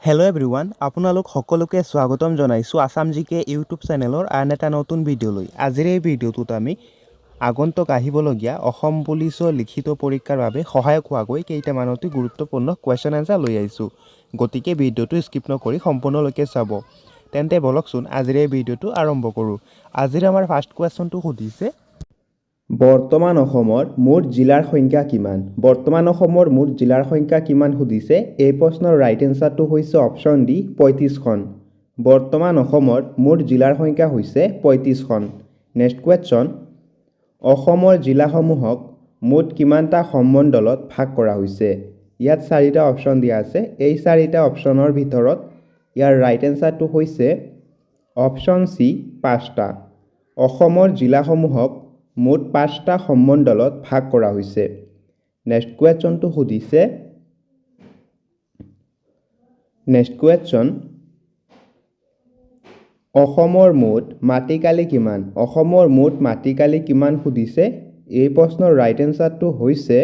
Hello' everyone, আপোনালোক সকলোকে স্বাগতম জনাইছোঁ আছাম জিকে ইউটিউব চেনেলৰ আন এটা নতুন ভিডিঅ'লৈ। আজিৰ এই ভিডিঅ'টোত আমি আগন্তুক আহিবলগীয়া অসম পুলিচৰ লিখিত পৰীক্ষাৰ বাবে সহায়ক হোৱাকৈ কেইটামান অতি গুৰুত্বপূৰ্ণ কুৱেশ্যন এনচাৰ লৈ আহিছোঁ। গতিকে ভিডিঅ'টো স্কিপ নকৰি সম্পূৰ্ণলৈকে চাব। তেন্তে বলকচোন আজিৰ এই ভিডিঅ'টো আৰম্ভ কৰোঁ। আজিৰ আমাৰ ফাৰ্ষ্ট কুৱেশ্যনটো সুধিছে, বৰ্তমান অসমৰ মুঠ জিলাৰ সংখ্যা কিমান? বৰ্তমান অসমৰ মুঠ জিলাৰ সংখ্যা কিমান সুধিছে। এই প্ৰশ্নৰ ৰাইট এনচাৰটো হৈছে অপশ্যন ডি 35খন। বৰ্তমান অসমৰ মুঠ জিলাৰ সংখ্যা হৈছে 35খন। নেক্সট কুৱেশ্যন, অসমৰ জিলাসমূহক মুঠ কিমানটা সম্মণ্ডলত ভাগ কৰা হৈছে? ইয়াত 4টা অপশ্যন দিয়া আছে। এই 4টা অপশ্যনৰ ভিতৰত ইয়াৰ ৰাইট এনচাৰটো হৈছে অপশ্যন চি 5টা। অসমৰ জিলাসমূহক মুঠ 5টা সম্মণ্ডলত ভাগ কৰা হৈছে। নেক্সট কুৱেশ্যনটো সুধিছে, অসমৰ মুঠ মাটিকালি কিমান? অসমৰ মুঠ মাটিকালি কিমান সুধিছে। এই প্ৰশ্নৰ ৰাইট এনচাৰটো হৈছে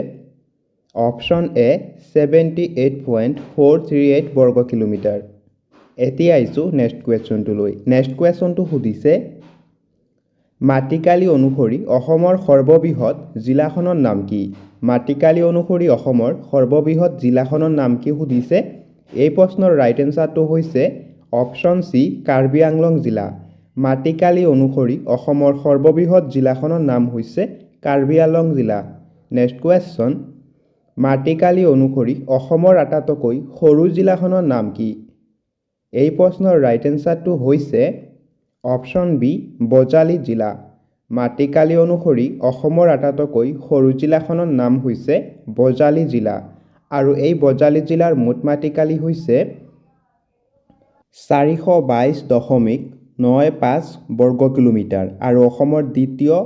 অপশ্যন এ 78.438 বৰ্গ কিলোমিটাৰ। এতিয়া আহিছোঁ নেক্সট কুৱেশ্যনটোলৈ। নেক্সট কুৱেশ্যনটো সুধিছে, মাটিকালি অনুসৰি অসমৰ সৰ্ববৃহৎ জিলাখনৰ নাম কি? মাটিকালি অনুসৰি অসমৰ সৰ্ববৃহৎ জিলাখনৰ নাম কি সুধিছে। এই প্ৰশ্নৰ ৰাইট এনচাৰটো হৈছে অপশ্যন চি কাৰ্বি আংলং জিলা। মাটিকালি অনুসৰি অসমৰ সৰ্ববৃহৎ জিলাখনৰ নাম হৈছে কাৰ্বি আংলং জিলা। নেক্সট কুৱেশ্যন, মাটিকালি অনুসৰি অসমৰ আটাইতকৈ সৰু জিলাখনৰ নাম কি? এই প্ৰশ্নৰ ৰাইট এনচাৰটো হৈছে অপশ্যন বি বজালী জিলা। মাটিকালি অনুসৰি অসমৰ আটাইতকৈ সৰু জিলাখনৰ নাম হৈছে বজালী জিলা আৰু এই বজালী জিলাৰ মুঠ মাটিকালি হৈছে 422.95 বৰ্গ কিলোমিটাৰ আৰু অসমৰ দ্বিতীয়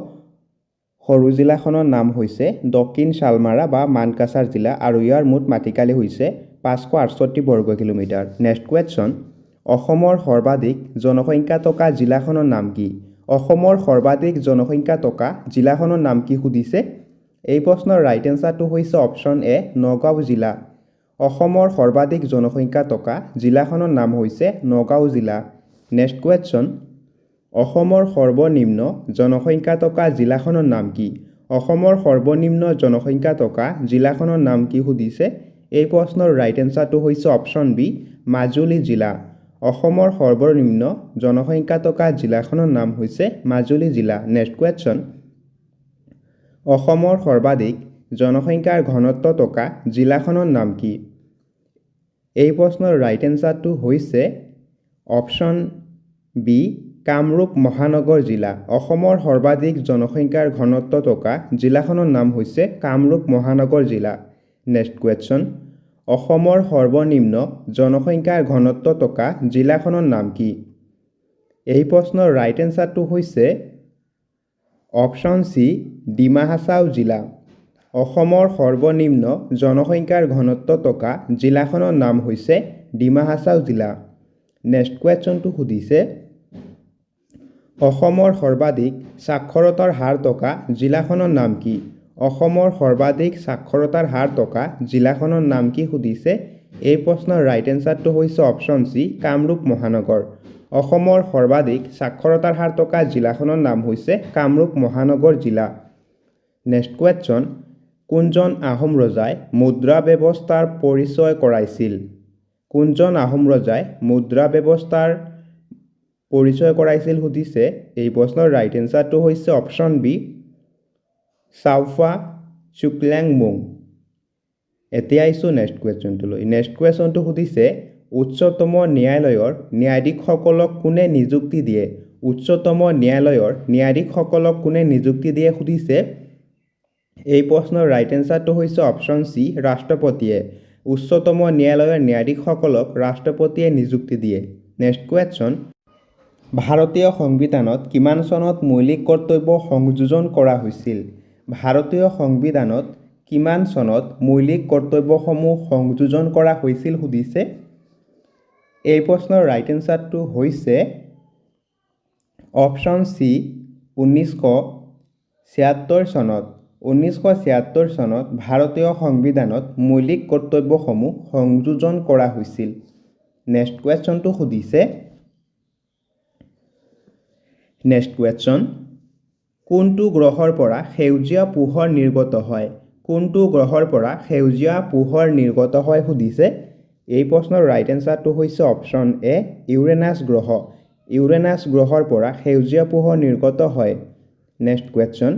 সৰু জিলাখনৰ নাম হৈছে দক্ষিণ শালমাৰা বা মানকাছাৰ জিলা আৰু ইয়াৰ মুঠ মাটিকালি হৈছে 568 বৰ্গ কিলোমিটাৰ। নেক্সট কুৱেশ্যন, অসমৰ সৰ্বাধিক জনসংখ্যা থকা জিলাখনৰ নাম কি? অসমৰ সৰ্বাধিক জনসংখ্যা থকা জিলাখনৰ নাম কি সুধিছে। এই প্ৰশ্নৰ ৰাইট এনচাৰটো হৈছে অপশ্যন এ নগাঁও জিলা। অসমৰ সৰ্বাধিক জনসংখ্যা থকা জিলাখনৰ নাম হৈছে নগাঁও জিলা। নেক্সট কুৱেশ্যন, অসমৰ সৰ্বনিম্ন জনসংখ্যা থকা জিলাখনৰ নাম কি? অসমৰ সৰ্বনিম্ন জনসংখ্যা থকা জিলাখনৰ নাম কি সুধিছে। এই প্ৰশ্নৰ ৰাইট এনচাৰটো হৈছে অপশ্যন বি মাজুলী জিলা। অসমৰ সৰ্বনিম্ন জনসংখ্যা থকা জিলাখনৰ নাম হৈছে মাজুলী জিলা। নেক্সট কুৱেশ্যন, অসমৰ সৰ্বাধিক জনসংখ্যাৰ ঘনত্ব থকা জিলাখনৰ নাম কি? এই প্ৰশ্নৰ ৰাইট এনচাৰটো হৈছে অপশ্যন বি কামৰূপ মহানগৰ জিলা। অসমৰ সৰ্বাধিক জনসংখ্যাৰ ঘনত্ব থকা জিলাখনৰ নাম হৈছে কামৰূপ মহানগৰ জিলা। নেক্সট কুৱেশ্যন, অসমৰ সৰ্বনিম্ন জনসংখ্যাৰ ঘনত্ব থকা জিলাখনৰ নাম কি? এই প্ৰশ্নৰ ৰাইট এনচাৰটো হৈছে অপশ্যন চি ডিমা হাছাও জিলা। অসমৰ সৰ্বনিম্ন জনসংখ্যাৰ ঘনত্ব থকা জিলাখনৰ নাম হৈছে ডিমা হাছাও জিলা। নেক্সট কুৱেশ্যনটো সুধিছে, অসমৰ সৰ্বাধিক সাক্ষৰতাৰ হাৰ থকা জিলাখনৰ নাম কি? অসমৰ সৰ্বাধিক সাক্ষৰতাৰ হাৰ থকা জিলাখনৰ নাম কি সুধিছে। এই প্ৰশ্নৰ ৰাইট এনচাৰটো হৈছে অপশ্যন চি কামৰূপ মহানগৰ। অসমৰ সৰ্বাধিক সাক্ষৰতাৰ হাৰ থকা জিলাখনৰ নাম হৈছে কামৰূপ মহানগৰ জিলা। নেক্সট কুৱেশ্যন, কোনজন আহোম ৰজাই মুদ্ৰা ব্যৱস্থাৰ পৰিচয় কৰাইছিল? কোনজন আহোম ৰজাই মুদ্ৰা ব্যৱস্থাৰ পৰিচয় কৰাইছিল সুধিছে। এই প্ৰশ্নৰ ৰাইট এনচাৰটো হৈছে অপশ্যন বি চাওফা চুকলেংমুং। এতিয়া আহিছোঁ নেক্সট কুৱেশ্যনটোলৈ। নেক্সট কুৱেশ্যনটো সুধিছে, উচ্চতম ন্যায়ালয়ৰ ন্যায়াধীশসকলক কোনে নিযুক্তি দিয়ে? উচ্চতম ন্যায়ালয়ৰ ন্যায়াধীশসকলক কোনে নিযুক্তি দিয়ে সুধিছে। এই প্ৰশ্নৰ ৰাইট এনচাৰটো হৈছে অপশ্যন চি ৰাষ্ট্ৰপতিয়ে। উচ্চতম ন্যায়ালয়ৰ ন্যায়াধীশসকলক ৰাষ্ট্ৰপতিয়ে নিযুক্তি দিয়ে। নেক্সট কুৱেশ্যন, ভাৰতীয় সংবিধানত কিমান চনত মৌলিক কৰ্তব্য সংযোজন কৰা হৈছিল? ভাৰতীয় সংবিধানত কিমান চনত মৌলিক কৰ্তব্যসমূহ সংযোজন কৰা হৈছিল সুধিছে। এই প্ৰশ্নৰ ৰাইট এনচাৰটো হৈছে অপশ্যন চি 1976 চনত। 1976 চনত ভাৰতীয় সংবিধানত মৌলিক কৰ্তব্যসমূহ সংযোজন কৰা হৈছিল। নেক্সট কুৱেশ্যনটো সুধিছে নেক্সট কুৱেশ্যন কোনটো গ্ৰহৰ পৰা সেউজীয়া পোহৰ নিৰ্গত হয় কোনটো গ্ৰহৰ পৰা সেউজীয়া পোহৰ নিৰ্গত হয় সুধিছে এই প্ৰশ্নৰ ৰাইট এনসাৰটো হৈছে অপচন এ ইউৰেনাছ গ্ৰহৰ পৰা সেউজীয়া পোহৰ নিৰ্গত হয় নেক্সট কুৱেশ্যন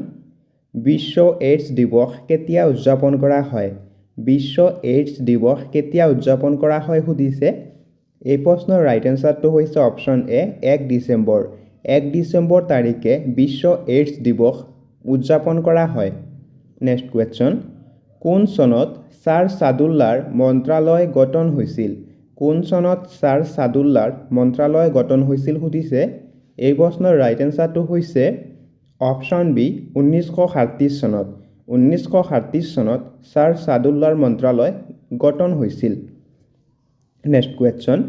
বিশ্ব এইডছ দিৱস কেতিয়া উদযাপন কৰা হয় বিশ্ব এইডছ দিৱস কেতিয়া উদযাপন কৰা হয় সুধিছে এই প্ৰশ্নৰ ৰাইট এনসাৰটো হৈছে অপচন এ 1 ডিচেম্বৰ 1 ডিচেম্বৰ তাৰিখে বিশ্ব এইডছ দিৱস উদযাপন কৰা হয় নেক্সট কুৱেশ্যন কোন চনত ছাৰ ছাদুল্লাৰ মন্ত্ৰালয় গঠন হৈছিল কোন চনত ছাৰ ছাদুল্লাৰ মন্ত্ৰালয় গঠন হৈছিল সুধিছে এই প্ৰশ্নৰ ৰাইট এনসাৰটো হৈছে অপচন বি 1937 চনত 1937 চনত ছাৰ ছাদুল্লাৰ মন্ত্ৰালয় গঠন হৈছিল নেক্সট কুৱেশ্যন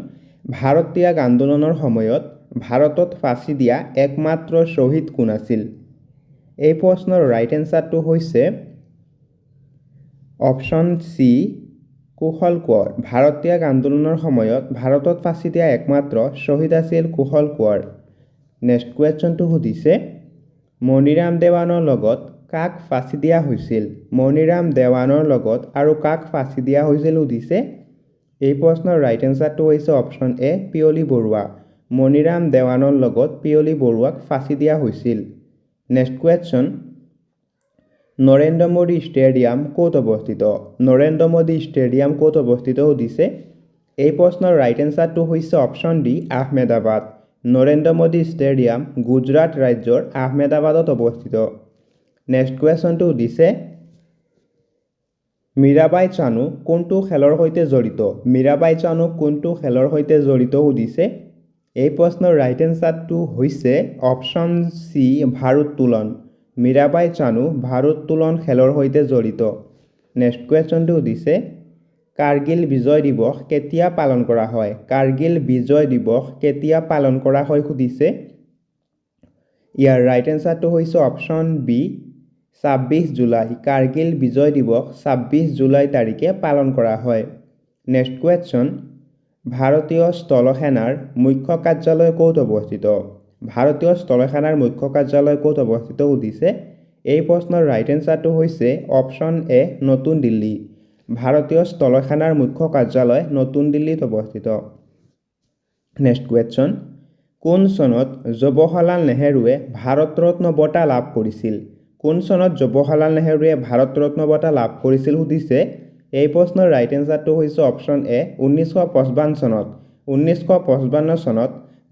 ভাৰত ত্যাগ আন্দোলনৰ সময়ত ভাৰতত ফাঁচি দিয়া একমাত্ৰ শ্বহীদ কোন আছিল এই প্ৰশ্নৰ ৰাইট এনসাৰটো হৈছে অপচন সি কুশল কোঁৱৰ ভাৰত ত্যাগ আন্দোলনৰ সময়ত ভাৰতত ফাঁচি দিয়া একমাত্ৰ শ্বহীদ আছিল কুশল কোঁৱৰ নেক্সট কুৱেশ্যনটো সুধিছে মণিৰাম দেৱানৰ লগত কাক ফাঁচি দিয়া হৈছিল মণিৰাম দেৱানৰ লগত আৰু কাক ফাঁচি দিয়া হৈছিল সুধিছে এই প্ৰশ্নৰ ৰাইট এনসাৰটো হৈছে অপচন এ পিয়লি বৰুৱা মণিৰাম দেৱানৰ লগত পিয়লি বৰুৱাক ফাঁচি দিয়া হৈছিল next question Narendra Modi stadium ক'ত অৱস্থিত নৰেন্দ্ৰ মোদী ষ্টেডিয়াম ক'ত অৱস্থিত সুধিছে এই প্ৰশ্নৰ ৰাইট এনসাৰটো হৈছে option D Ahmedabad Narendra Modi stadium Gujarat ৰাজ্যৰ আহমেদাবাদত অৱস্থিত নেক্সট কুৱেশ্যনটো সুধিছে মীৰাবাই চানু কোনটো খেলৰ সৈতে জড়িত মীৰাবাই চানু কোনটো খেলৰ সৈতে জড়িত সুধিছে এই প্ৰশ্নৰ ৰাইট এনসাৰটো হৈছে অপচন সি ভাৰোত্তোলন মীৰাবাই চানু ভাৰোত্তোলন খেলৰ সৈতে জড়িত নেক্সট কুৱেশ্যনটো সুধিছে কাৰ্গিল বিজয় দিৱস কেতিয়া পালন কৰা হয় কাৰ্গিল বিজয় দিৱস কেতিয়া পালন কৰা হয় সুধিছে ইয়াৰ ৰাইট এনসাৰটো হৈছে অপচন বি 26 জুলাই কাৰ্গিল বিজয় দিৱস 26 জুলাই তাৰিখে পালন কৰা হয় নেক্সট কুৱেশ্যন ভাৰতীয় স্থলসেনাৰ মুখ্য কাৰ্যালয় ক'ত অৱস্থিত ভাৰতীয় স্থলসেনাৰ মুখ্য কাৰ্যালয় ক'ত অৱস্থিত সুধিছে এই প্ৰশ্নৰ ৰাইট এনসাৰটো হৈছে অপচন এ নতুন দিল্লী ভাৰতীয় স্থলসেনাৰ মুখ্য কাৰ্যালয় নতুন দিল্লীত অৱস্থিত নেক্সট কুৱেশ্যন কোন চনত জৱাহৰলাল নেহৰুৱে ভাৰত ৰত্ন বঁটা লাভ কৰিছিল কোন চনত জৱাহৰলাল নেহৰুৱে ভাৰত ৰত্ন বঁটা লাভ কৰিছিল সুধিছে এই প্ৰশ্নৰ ৰাইট এনসাৰটো হৈছে অপচন এ 1955 চনত 1955 চনত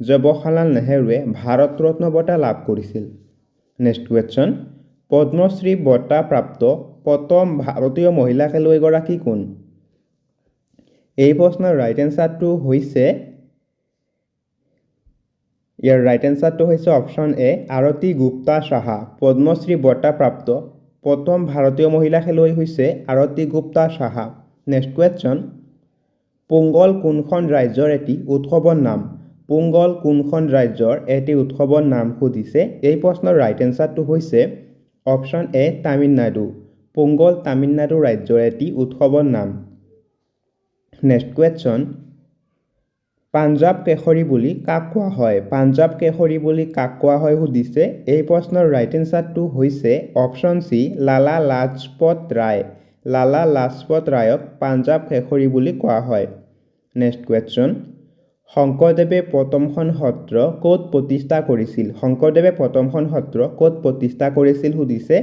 জৱাহৰলাল নেহৰুৱে ভাৰত ৰত্ন বঁটা লাভ কৰিছিল নেক্সট কুৱেশ্যন পদ্মশ্ৰী বঁটা প্ৰাপ্ত প্ৰথম ভাৰতীয় মহিলা খেলুৱৈগৰাকী কোন এই প্ৰশ্নৰ ৰাইট এনসাৰটো হৈছে ইয়াৰ ৰাইট এনসাৰটো হৈছে অপচন এ আৰতি গুপ্তা সাহা পদ্মশ্ৰী বঁটা প্ৰাপ্ত প্ৰথম ভাৰতীয় মহিলা খেলুৱৈ হৈছে আৰতি গুপ্তা সাহা নেক্সট কুৱেশ্যন পোংগল কোনখন ৰাজ্যৰ এটি উৎসৱৰ নাম পোংগল কোনখন ৰাজ্যৰ এটি উৎসৱৰ নাম সুধিছে এই প্ৰশ্নৰ ৰাইট এনসাৰটো হৈছে অপচন এ তামিলনাডু পোংগল তামিলনাডু ৰাজ্যৰ এটি উৎসৱৰ নাম নেক্সট কুৱেশ্যন পাঞ্জাৱ কেশৰী বুলি কাক কোৱা হয় পাঞ্জাৱ কেশৰী বুলি কাক কোৱা হয় সুধিছে এই প্ৰশ্নৰ ৰাইট এনসাৰটো হৈছে অপচন সি লালা লাজপত ৰায় লালা লাজপত ৰায়ক পাঞ্জাৱ কেশৰী বুলি কোৱা হয় নেক্সট কুৱেশ্যন শংকৰদেৱে প্ৰথমখন সত্ৰ ক'ত প্ৰতিষ্ঠা কৰিছিল শংকৰদেৱে প্ৰথমখন সত্ৰ ক'ত প্ৰতিষ্ঠা কৰিছিল সুধিছে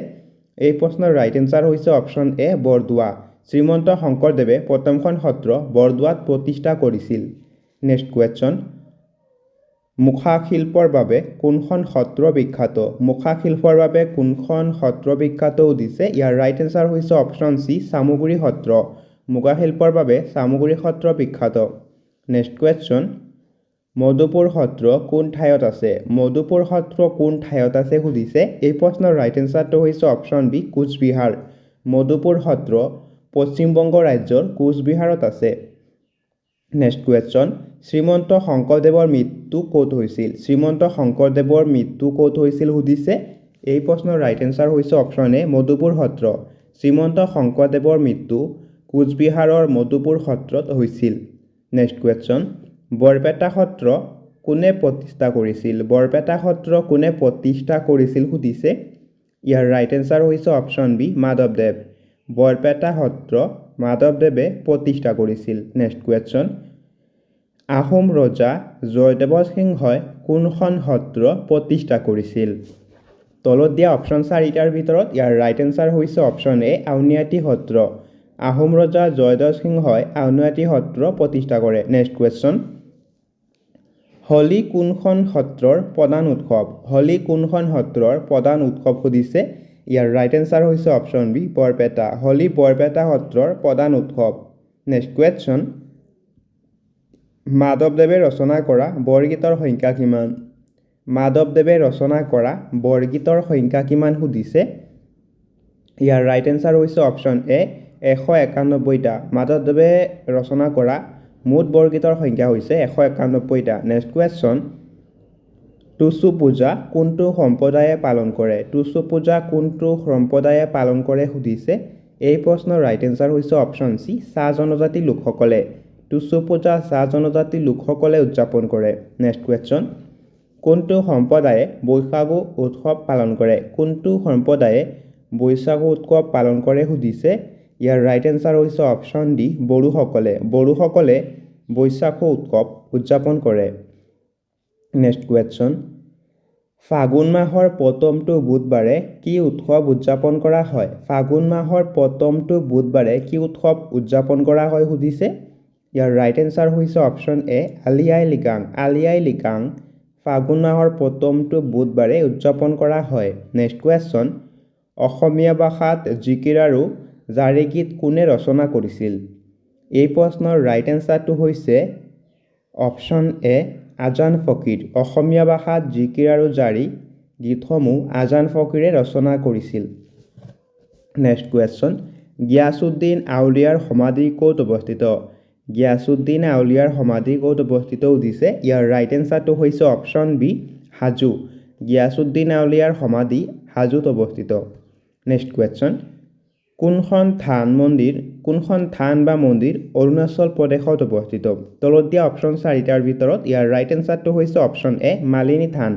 এই প্ৰশ্নৰ ৰাইট এনসাৰ হৈছে অপচন এ বৰদোৱা শ্ৰীমন্ত শংকৰদেৱে প্ৰথমখন সত্ৰ বৰদোৱাত প্ৰতিষ্ঠা কৰিছিল নেক্সট কুৱেশ্যন মুখা শিল্পৰ বাবে কোনখন সত্ৰ বিখ্যাত মুখা শিল্পৰ বাবে কোনখন সত্ৰ বিখ্যাত সুধিছে ইয়াৰ ৰাইট এনসাৰ হৈছে অপচন সি চামগুৰি সত্ৰ মুখা শিল্পৰ বাবে চামগুৰি সত্ৰ বিখ্যাত নেক্সট কুৱেশ্যন মধুপুৰ সত্ৰ কোন ঠাইত আছে মধুপুৰ সত্ৰ কোন ঠাইত আছে সুধিছে এই প্ৰশ্নৰ ৰাইট এনসাৰটো হৈছে অপচন বি কোচবিহাৰ মধুপুৰ সত্ৰ পশ্চিমবংগ ৰাজ্যৰ কোচবিহাৰত আছে নেক্সট কুৱেশ্যন শ্ৰীমন্ত শংকৰদেৱৰ মৃত্যু ক'ত হৈছিল শ্ৰীমন্ত শংকৰদেৱৰ মৃত্যু ক'ত হৈছিল সুধিছে এই প্ৰশ্নৰ ৰাইট এনসাৰ হৈছে অপচন এ মধুপুৰ সত্ৰ শ্ৰীমন্ত শংকৰদেৱৰ মৃত্যু কোচবিহাৰৰ মধুপুৰ সত্ৰত হৈছিল নেক্সট কুৱেশ্যন বৰপেটা সত্ৰ কোনে প্ৰতিষ্ঠা কৰিছিল? বৰপেটা সত্ৰ কোনে প্ৰতিষ্ঠা কৰিছিল সুধিছে। ইয়াৰ ৰাইট এনচাৰ হৈছে অপশ্যন বি মাধৱদেৱ। বৰপেটা সত্ৰ মাধৱদেৱে প্ৰতিষ্ঠা কৰিছিল। Next question. আহোম ৰজা জয়দেৱ সিংহই কোনখন সত্ৰ প্ৰতিষ্ঠা কৰিছিল? তলত দিয়া অপশ্যন 4টাৰ ভিতৰত ইয়াৰ ৰাইট এনচাৰ হৈছে অপশ্যন এ আউনীআটী সত্ৰ। আহোম ৰজা জয়দেৱ সিংহই আউনীআটী সত্ৰ প্ৰতিষ্ঠা কৰে। Next question. হোলী কোনখন সত্ৰৰ প্ৰধান উৎসৱ? হোলী কোনখন সত্ৰৰ প্ৰধান উৎসৱ সুধিছে। ইয়াৰ ৰাইট এনচাৰ হৈছে অপশ্যন বি বৰপেটা। হোলী বৰপেটা সত্ৰৰ প্ৰধান উৎসৱ। Next question. মাধৱদেৱে ৰচনা কৰা বৰগীতৰ সংখ্যা কিমান? মাধৱদেৱে ৰচনা কৰা বৰগীতৰ সংখ্যা কিমান সুধিছে। ইয়াৰ ৰাইট এনচাৰ হৈছে অপশ্যন এ 191টা। মাধৱদেৱে ৰচনা কৰা মুঠ বৰগীতৰ সংখ্যা হৈছে 191টা। Next question. টুচু পূজা কোনটো সম্প্ৰদায়ে পালন কৰে? টুচু পূজা কোনটো সম্প্ৰদায়ে পালন কৰে সুধিছে। এই প্ৰশ্নৰ ৰাইট এনচাৰ হৈছে অপশ্যন চি চাহ জনজাতি লোকসকলে। টুচু পূজা চাহ জনজাতি লোকসকলে উদযাপন কৰে। Next question. কোনটো সম্প্ৰদায়ে বৈশাগু উৎসৱ পালন কৰে? কোনটো সম্প্ৰদায়ে বৈশাগু উৎসৱ পালন কৰে সুধিছে। ইয়াৰ ৰাইট এনচাৰ হৈছে অপশ্যন ডি বড়োসকলে। বড়োসকলে বৈশাগু উৎসৱ উদযাপন কৰে। Next question. ফাগুন মাহৰ প্ৰথমটো বুধবাৰে কি উৎসৱ উদযাপন কৰা হয়? ফাগুন মাহৰ প্ৰথমটো বুধবাৰে কি উৎসৱ উদযাপন কৰা হয় সুধিছে। ইয়াৰ ৰাইট এনচাৰ হৈছে অপশ্যন এ আলি আই লৃগাং। আলি আই লৃগাং ফাগুন মাহৰ প্ৰথমটো বুধবাৰে উদযাপন কৰা হয়। Next question. অসমীয়া ভাষাত জিকিৰ আৰু জাৰি গীত কোনে ৰচনা কৰিছিল? এই প্ৰশ্নৰ ৰাইট এনচাৰটো হৈছে অপশ্যন এ আজান ফকীৰ। অসমীয়া ভাষাত জিকিৰ আৰু জাৰি গীতসমূহ আজান ফকীৰে ৰচনা কৰিছিল। Next question. গিয়াছুদ্দিন আউলিয়াৰ সমাধি ক'ত অৱস্থিত? গিয়াছুদ্দিন আউলিয়াৰ সমাধি ক'ত অৱস্থিত সুধিছে। ইয়াৰ ৰাইট এনচাৰটো হৈছে অপশ্যন বি হাজো। গিয়াছুদ্দিন আউলিয়াৰ সমাধি হাজোত অৱস্থিত। Next question. কোনখন থান বা মন্দিৰ অৰুণাচল প্ৰদেশত অৱস্থিত? তলত দিয়া অপশ্যন 4টাৰ ভিতৰত ইয়াৰ ৰাইট এনচাৰটো হৈছে অপশ্যন এ মালিনী থান।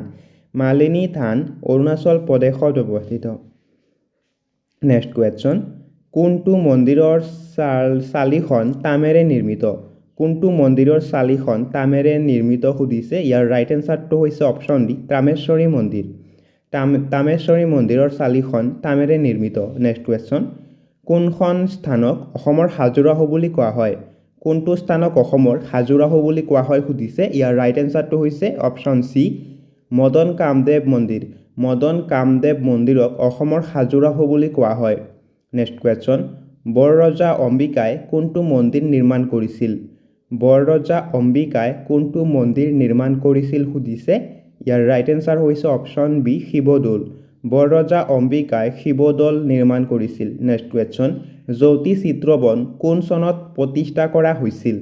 মালিনী থান অৰুণাচল প্ৰদেশত অৱস্থিত। Next question. কোনটো মন্দিৰৰ চালিখন তামেৰে নিৰ্মিত? কোনটো মন্দিৰৰ চালিখন তামেৰে নিৰ্মিত সুধিছে। ইয়াৰ ৰাইট এনচাৰটো হৈছে অপশ্যন ডি তামেশ্বৰী মন্দিৰ। তামেশ্বৰী মন্দিৰৰ চালিখন তামেৰে নিৰ্মিত। Next question. কোনখন স্থানক অসমৰ খাজুৰাহো বুলি কোৱা হয়? কোনটো স্থানক অসমৰ খাজুৰাহো বুলি কোৱা হয় সুধিছে। ইয়াৰ ৰাইট এনচাৰটো হৈছে অপশ্যন চি মদন কামদেৱ মন্দিৰ। মদন কামদেৱ মন্দিৰক অসমৰ খাজুৰাহো বুলি কোৱা হয়। Next question. বৰৰজা অম্বিকাই কোনটো মন্দিৰ নিৰ্মাণ কৰিছিল? বৰৰজা অম্বিকাই কোনটো মন্দিৰ নিৰ্মাণ কৰিছিল সুধিছে। ইয়াৰ ৰাইট এনচাৰ হৈছে অপশ্যন বি শিৱদৌল। বৰৰজা অম্বিকাই শিৱদৌল নিৰ্মাণ কৰিছিল। Next question. জ্যোতি চিত্ৰবন কোন চনত প্ৰতিষ্ঠা কৰা হৈছিল?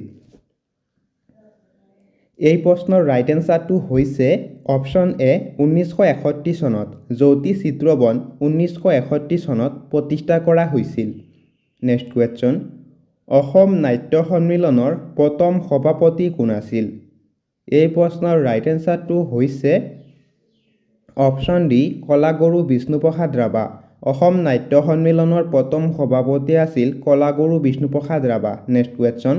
এই প্ৰশ্নৰ ৰাইট এনচাৰটো হৈছে অপশ্যন এ 1961 চনত। জ্যোতি চিত্ৰবন 1961 চনত প্ৰতিষ্ঠা কৰা হৈছিল। Next question. অসম নাট্য সন্মিলনৰ প্ৰথম সভাপতি কোন আছিল? এই প্ৰশ্নৰ ৰাইট এনচাৰটো হৈছে অপশ্যন ডি কলাগুৰু বিষ্ণুপ্ৰসাদ ৰাভা। অসম নাট্য সন্মিলনৰ প্ৰথম সভাপতি আছিল কলাগুৰু বিষ্ণুপ্ৰসাদ ৰাভা। Next question.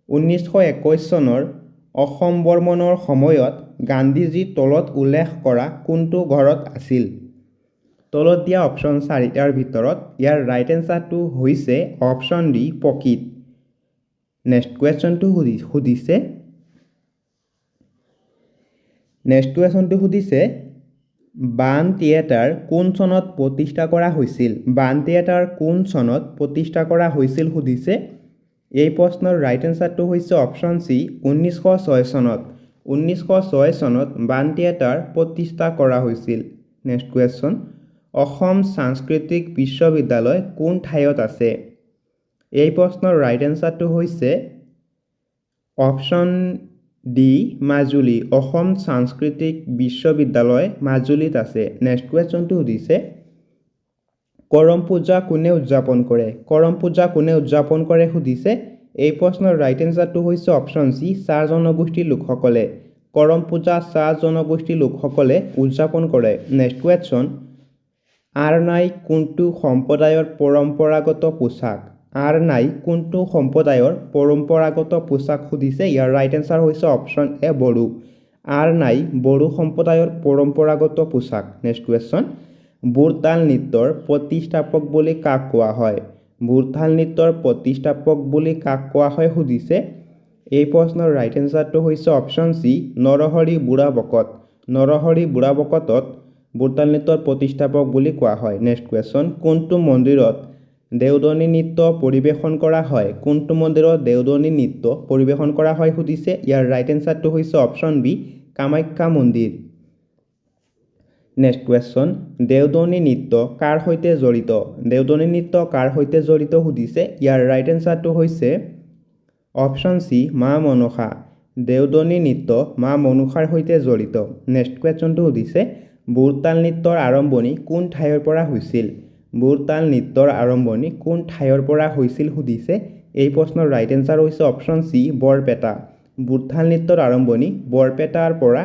1921 চনৰ অসম ভ্ৰমণৰ সময়ত গান্ধীজী তলত উল্লেখ কৰা কোনটো ঘৰত আছিল? তলত দিয়া অপশ্যন 4টাৰ ভিতৰত ইয়াৰ ৰাইট এনচাৰটো হৈছে অপশ্যন ডি পকীত। নেক্সট কুৱেশ্যনটো সুধিছে বাণ থিয়েটাৰ কোন চনত প্ৰতিষ্ঠা কৰা হৈছিল? বাণ থিয়েটাৰ কোন চনত প্ৰতিষ্ঠা কৰা হৈছিল সুধিছে। এই প্ৰশ্নৰ ৰাইট এনচাৰটো হৈছে অপশ্যন চি 1906 চনত। 1906 চনত বাণ থিয়েটাৰ প্ৰতিষ্ঠা কৰা হৈছিল। Next question. অসম সাংস্কৃতিক বিশ্ববিদ্যালয় কোন ঠাইত আছে? এই প্ৰশ্নৰ ৰাইট এনচাৰটো হৈছে অপশ্যন ডি মাজুলী। অসম সাংস্কৃতিক বিশ্ববিদ্যালয় মাজুলীত আছে। নেক্সট কুৱেশ্যনটো সুধিছে কৰম পূজা কোনে উদযাপন কৰে? কৰম পূজা কোনে উদযাপন কৰে সুধিছে। এই প্ৰশ্নৰ ৰাইট এনচাৰটো হৈছে অপশ্যন চি চাহ জনগোষ্ঠীৰ লোকসকলে কৰম পূজা চাহ জনগোষ্ঠীৰ লোকসকলে উদযাপন কৰে নেক্সট কুৱেশ্যন আৰনাই কোনটো সম্প্ৰদায়ৰ পৰম্পৰাগত পোছাক আৰনাই কোনটো সম্প্ৰদায়ৰ পৰম্পৰাগত পোছাক সুধিছে ইয়াৰ ৰাইট এনচাৰ হৈছে অপশ্যন এ বড়ো আৰনাই বড়ো সম্প্ৰদায়ৰ পৰম্পৰাগত পোছাক নেক্সট কুৱেশ্যন বুৰতাল নৃত্যৰ প্ৰতিষ্ঠাপক বুলি কাক কোৱা হয় বুৰতাল নৃত্যৰ প্ৰতিষ্ঠাপক বুলি কাক কোৱা হয় সুধিছে এই প্ৰশ্নৰ ৰাইট এনচাৰটো হৈছে অপশ্যন চি নৰহৰি বুঢ়াবকতত বুৰতাল নৃত্যৰ প্ৰতিষ্ঠাপক বুলি কোৱা হয় নেক্সট কুৱেশ্যন কোনটো মন্দিৰত দেওধনী নৃত্য পৰিৱেশন কৰা হয় কোনটো মন্দিৰত দেওধনী নৃত্য পৰিৱেশন কৰা হয় সুধিছে ইয়াৰ ৰাইট এনচাৰটো হৈছে অপশ্যন বি কামাখ্যা মন্দিৰ নেক্সট কুৱেশ্যন দেওধনী নৃত্য কাৰ সৈতে জড়িত দেওধনী নৃত্য কাৰ সৈতে জড়িত সুধিছে ইয়াৰ ৰাইট এনচাৰটো হৈছে অপশ্যন চি মা মনসা দেওধনী নৃত্য মা মনসাৰ সৈতে জড়িত নেক্সট কুৱেশ্যনটো সুধিছে বুৰতাল নৃত্যৰ আৰম্ভণি কোন ঠাইৰ পৰা হৈছিল বুৰতাল নৃত্যৰ আৰম্ভণি কোন ঠাইৰ পৰা হৈছিল সুধিছে এই প্ৰশ্নৰ ৰাইট এনচাৰ হৈছে অপশ্যন চি বৰপেটা বুৰতাল নৃত্যৰ আৰম্ভণি বৰপেটাৰ পৰা